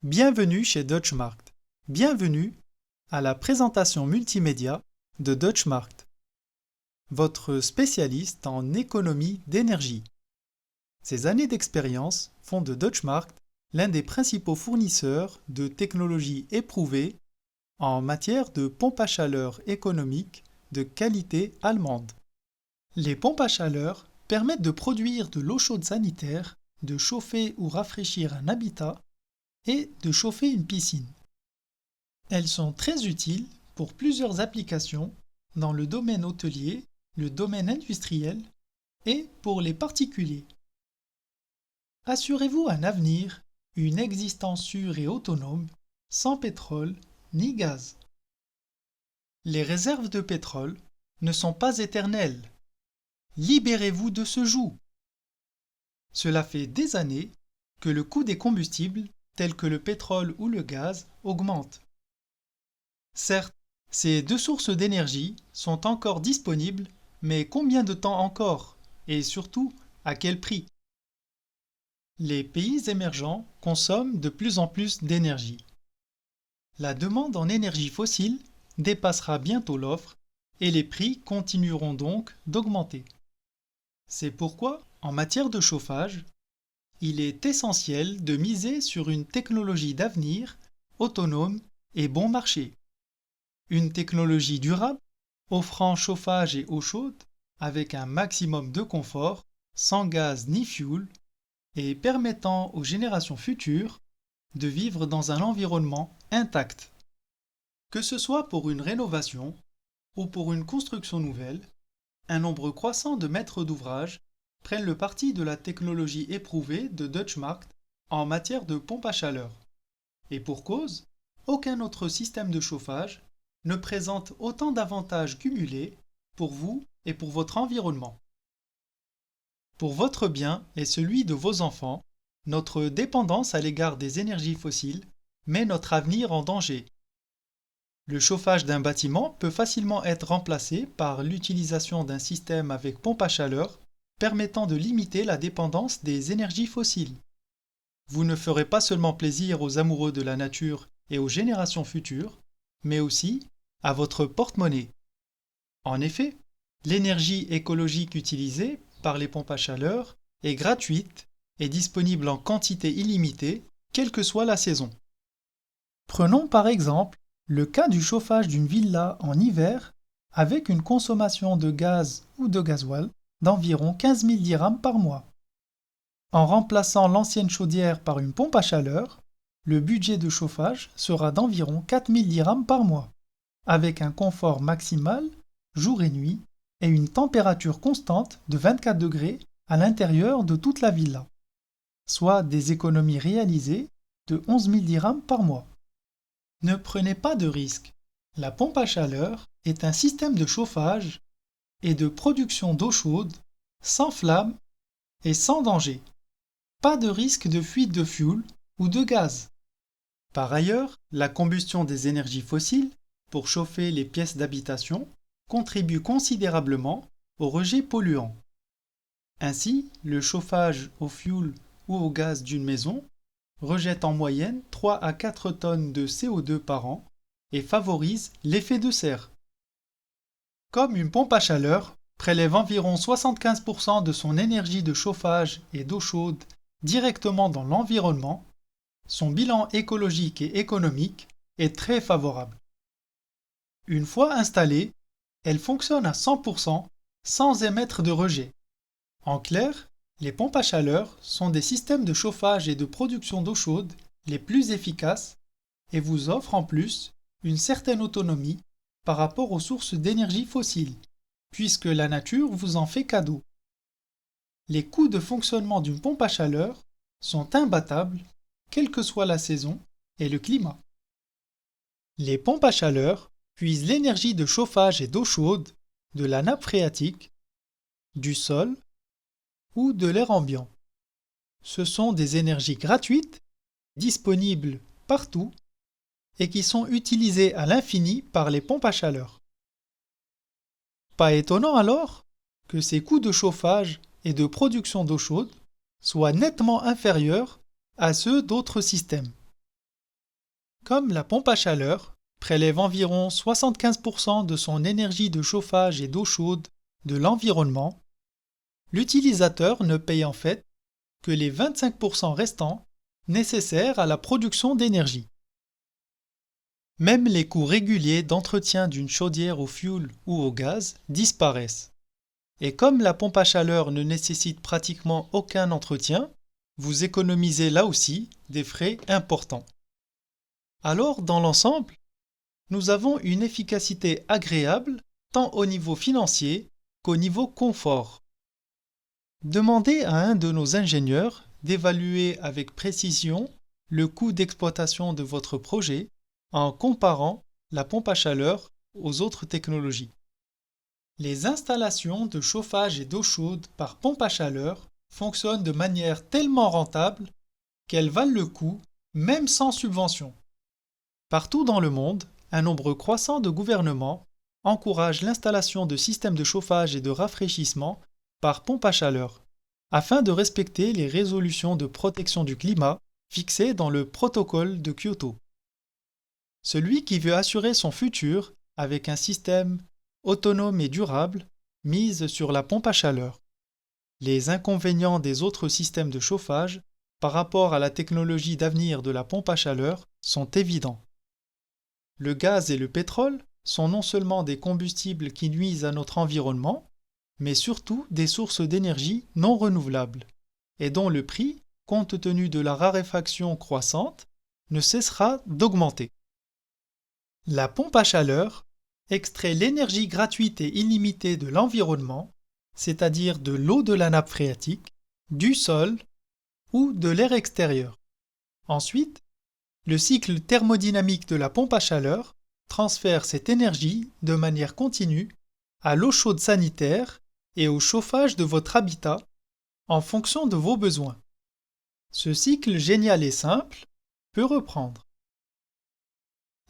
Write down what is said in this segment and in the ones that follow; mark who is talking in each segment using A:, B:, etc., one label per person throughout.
A: Bienvenue chez Deutschmarkt. Bienvenue à la présentation multimédia de Deutschmarkt, votre spécialiste en économie d'énergie. Ces années d'expérience font de Deutschmarkt l'un des principaux fournisseurs de technologies éprouvées en matière de pompes à chaleur économiques de qualité allemande. Les pompes à chaleur permettent de produire de l'eau chaude sanitaire, de chauffer ou rafraîchir un habitat et de chauffer une piscine. Elles sont très utiles pour plusieurs applications dans le domaine hôtelier, le domaine industriel et pour les particuliers. Assurez-vous un avenir, une existence sûre et autonome, sans pétrole ni gaz. Les réserves de pétrole ne sont pas éternelles. Libérez-vous de ce joug. Cela fait des années que le coût des combustibles, tels que le pétrole ou le gaz, augmente. Certes, ces deux sources d'énergie sont encore disponibles, mais combien de temps encore? Et surtout, à quel prix? Les pays émergents consomment de plus en plus d'énergie. La demande en énergie fossile dépassera bientôt l'offre et les prix continueront donc d'augmenter. C'est pourquoi, en matière de chauffage, il est essentiel de miser sur une technologie d'avenir, autonome et bon marché. Une technologie durable, offrant chauffage et eau chaude, avec un maximum de confort, sans gaz ni fioul, et permettant aux générations futures de vivre dans un environnement intact. Que ce soit pour une rénovation ou pour une construction nouvelle, un nombre croissant de maîtres d'ouvrage prennent le parti de la technologie éprouvée de Deutschmarkt en matière de pompe à chaleur. Et pour cause, aucun autre système de chauffage ne présente autant d'avantages cumulés pour vous et pour votre environnement. Pour votre bien et celui de vos enfants, notre dépendance à l'égard des énergies fossiles met notre avenir en danger. Le chauffage d'un bâtiment peut facilement être remplacé par l'utilisation d'un système avec pompe à chaleur permettant de limiter la dépendance des énergies fossiles. Vous ne ferez pas seulement plaisir aux amoureux de la nature et aux générations futures, mais aussi à votre porte-monnaie. En effet, l'énergie écologique utilisée par les pompes à chaleur est gratuite et disponible en quantité illimitée, quelle que soit la saison. Prenons par exemple le cas du chauffage d'une villa en hiver avec une consommation de gaz ou de gasoil d'environ 15 000 dirhams par mois. En remplaçant l'ancienne chaudière par une pompe à chaleur, le budget de chauffage sera d'environ 4 000 dirhams par mois, avec un confort maximal, jour et nuit, et une température constante de 24 degrés à l'intérieur de toute la villa, soit des économies réalisées de 11 000 dirhams par mois. Ne prenez pas de risques. La pompe à chaleur est un système de chauffage et de production d'eau chaude, sans flamme et sans danger. Pas de risque de fuite de fioul ou de gaz. Par ailleurs, la combustion des énergies fossiles pour chauffer les pièces d'habitation contribue considérablement au rejet polluant. Ainsi, le chauffage au fioul ou au gaz d'une maison rejette en moyenne 3 à 4 tonnes de CO2 par an et favorise l'effet de serre. Comme une pompe à chaleur prélève environ 75% de son énergie de chauffage et d'eau chaude directement dans l'environnement, son bilan écologique et économique est très favorable. Une fois installée, elle fonctionne à 100% sans émettre de rejet. En clair, les pompes à chaleur sont des systèmes de chauffage et de production d'eau chaude les plus efficaces et vous offrent en plus une certaine autonomie par rapport aux sources d'énergie fossiles, puisque la nature vous en fait cadeau. Les coûts de fonctionnement d'une pompe à chaleur sont imbattables, quelle que soit la saison et le climat. Les pompes à chaleur puisent l'énergie de chauffage et d'eau chaude de la nappe phréatique, du sol ou de l'air ambiant. Ce sont des énergies gratuites, disponibles partout et qui sont utilisées à l'infini par les pompes à chaleur. Pas étonnant alors que ces coûts de chauffage et de production d'eau chaude soient nettement inférieurs à ceux d'autres systèmes. Comme la pompe à chaleur prélève environ 75% de son énergie de chauffage et d'eau chaude de l'environnement, l'utilisateur ne paye en fait que les 25% restants nécessaires à la production d'énergie. Même les coûts réguliers d'entretien d'une chaudière au fioul ou au gaz disparaissent. Et comme la pompe à chaleur ne nécessite pratiquement aucun entretien, vous économisez là aussi des frais importants. Alors, dans l'ensemble, nous avons une efficacité agréable tant au niveau financier qu'au niveau confort. Demandez à un de nos ingénieurs d'évaluer avec précision le coût d'exploitation de votre projet en comparant la pompe à chaleur aux autres technologies. Les installations de chauffage et d'eau chaude par pompe à chaleur fonctionnent de manière tellement rentable qu'elles valent le coup même sans subvention. Partout dans le monde, un nombre croissant de gouvernements encouragent l'installation de systèmes de chauffage et de rafraîchissement par pompe à chaleur, afin de respecter les résolutions de protection du climat fixées dans le protocole de Kyoto. Celui qui veut assurer son futur avec un système autonome et durable mise sur la pompe à chaleur. Les inconvénients des autres systèmes de chauffage par rapport à la technologie d'avenir de la pompe à chaleur sont évidents. Le gaz et le pétrole sont non seulement des combustibles qui nuisent à notre environnement, mais surtout des sources d'énergie non renouvelables, et dont le prix, compte tenu de la raréfaction croissante, ne cessera d'augmenter. La pompe à chaleur extrait l'énergie gratuite et illimitée de l'environnement, c'est-à-dire de l'eau de la nappe phréatique, du sol ou de l'air extérieur. Ensuite, le cycle thermodynamique de la pompe à chaleur transfère cette énergie de manière continue à l'eau chaude sanitaire et au chauffage de votre habitat en fonction de vos besoins. Ce cycle génial et simple peut reprendre.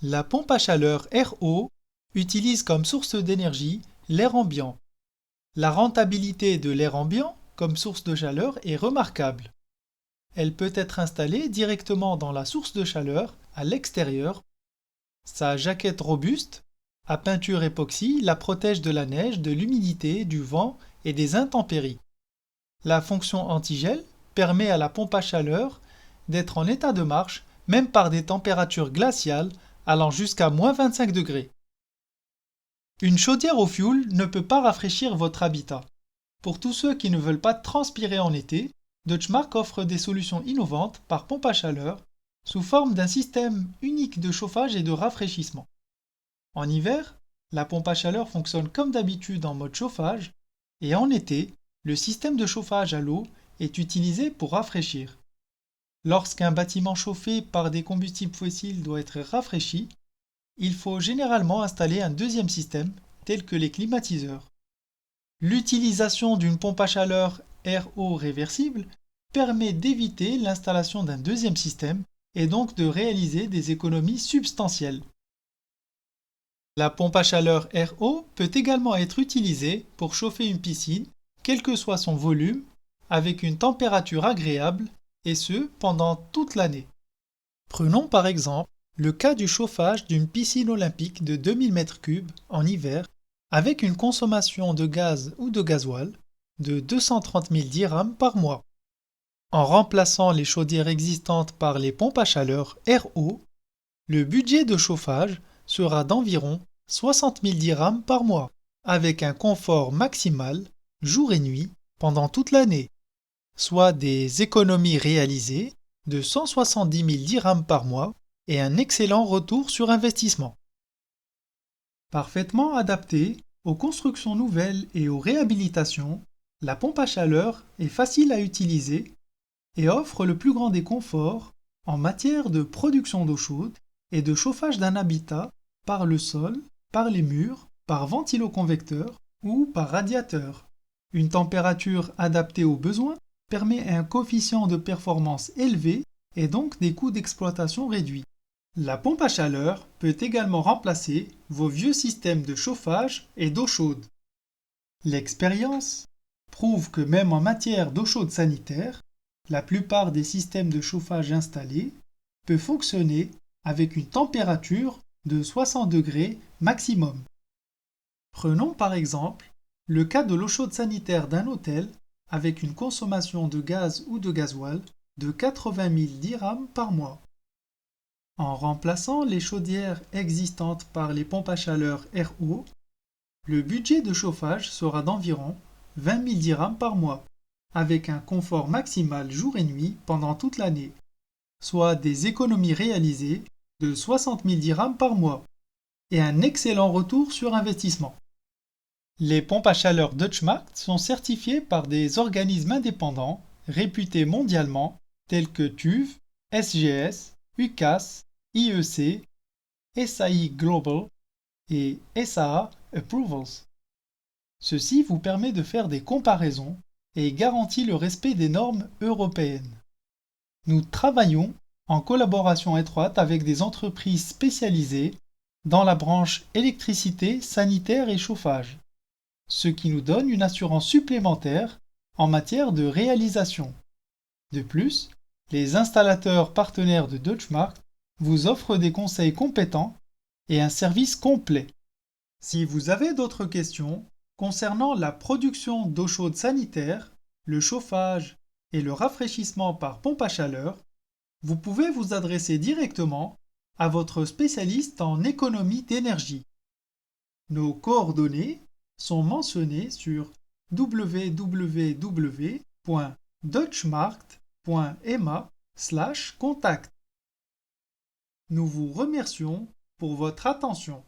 A: La pompe à chaleur RO utilise comme source d'énergie l'air ambiant. La rentabilité de l'air ambiant comme source de chaleur est remarquable. Elle peut être installée directement dans la source de chaleur à l'extérieur. Sa jaquette robuste, à peinture époxy, la protège de la neige, de l'humidité, du vent et des intempéries. La fonction antigel permet à la pompe à chaleur d'être en état de marche même par des températures glaciales allant jusqu'à moins 25 degrés. Une chaudière au fioul ne peut pas rafraîchir votre habitat. Pour tous ceux qui ne veulent pas transpirer en été, Deutschmark offre des solutions innovantes par pompe à chaleur sous forme d'un système unique de chauffage et de rafraîchissement. En hiver, la pompe à chaleur fonctionne comme d'habitude en mode chauffage et en été, le système de chauffage à l'eau est utilisé pour rafraîchir. Lorsqu'un bâtiment chauffé par des combustibles fossiles doit être rafraîchi, il faut généralement installer un deuxième système, tel que les climatiseurs. L'utilisation d'une pompe à chaleur RO réversible permet d'éviter l'installation d'un deuxième système et donc de réaliser des économies substantielles. La pompe à chaleur RO peut également être utilisée pour chauffer une piscine, quel que soit son volume, avec une température agréable, et ce pendant toute l'année. Prenons par exemple le cas du chauffage d'une piscine olympique de 2000 m3 en hiver avec une consommation de gaz ou de gasoil de 230 000 dirhams par mois. En remplaçant les chaudières existantes par les pompes à chaleur RO, le budget de chauffage sera d'environ 60 000 dirhams par mois, avec un confort maximal, jour et nuit, pendant toute l'année, soit des économies réalisées de 170 000 dirhams par mois et un excellent retour sur investissement. Parfaitement adaptée aux constructions nouvelles et aux réhabilitations, la pompe à chaleur est facile à utiliser et offre le plus grand des conforts en matière de production d'eau chaude et de chauffage d'un habitat par le sol, par les murs, par ventiloconvecteur ou par radiateur. Une température adaptée aux besoins permet un coefficient de performance élevé et donc des coûts d'exploitation réduits. La pompe à chaleur peut également remplacer vos vieux systèmes de chauffage et d'eau chaude. L'expérience prouve que même en matière d'eau chaude sanitaire, la plupart des systèmes de chauffage installés peuvent fonctionner avec une température de 60 degrés maximum. Prenons par exemple le cas de l'eau chaude sanitaire d'un hôtel avec une consommation de gaz ou de gasoil de 80 000 dirhams par mois. En remplaçant les chaudières existantes par les pompes à chaleur RO, le budget de chauffage sera d'environ 20 000 dirhams par mois, avec un confort maximal jour et nuit pendant toute l'année, soit des économies réalisées de 60 000 dirhams par mois, et un excellent retour sur investissement. Les pompes à chaleur Deutschmarkt sont certifiées par des organismes indépendants réputés mondialement tels que TÜV, SGS, UCAS, IEC, SAI Global et SAA Approvals. Ceci vous permet de faire des comparaisons et garantit le respect des normes européennes. Nous travaillons en collaboration étroite avec des entreprises spécialisées dans la branche électricité, sanitaire et chauffage, ce qui nous donne une assurance supplémentaire en matière de réalisation. De plus, les installateurs partenaires de Deutschmarkt vous offrent des conseils compétents et un service complet. Si vous avez d'autres questions concernant la production d'eau chaude sanitaire, le chauffage et le rafraîchissement par pompe à chaleur, vous pouvez vous adresser directement à votre spécialiste en économie d'énergie. Nos coordonnées sont mentionnées sur www.deutschmarkt.ema/contact. Nous vous remercions pour votre attention.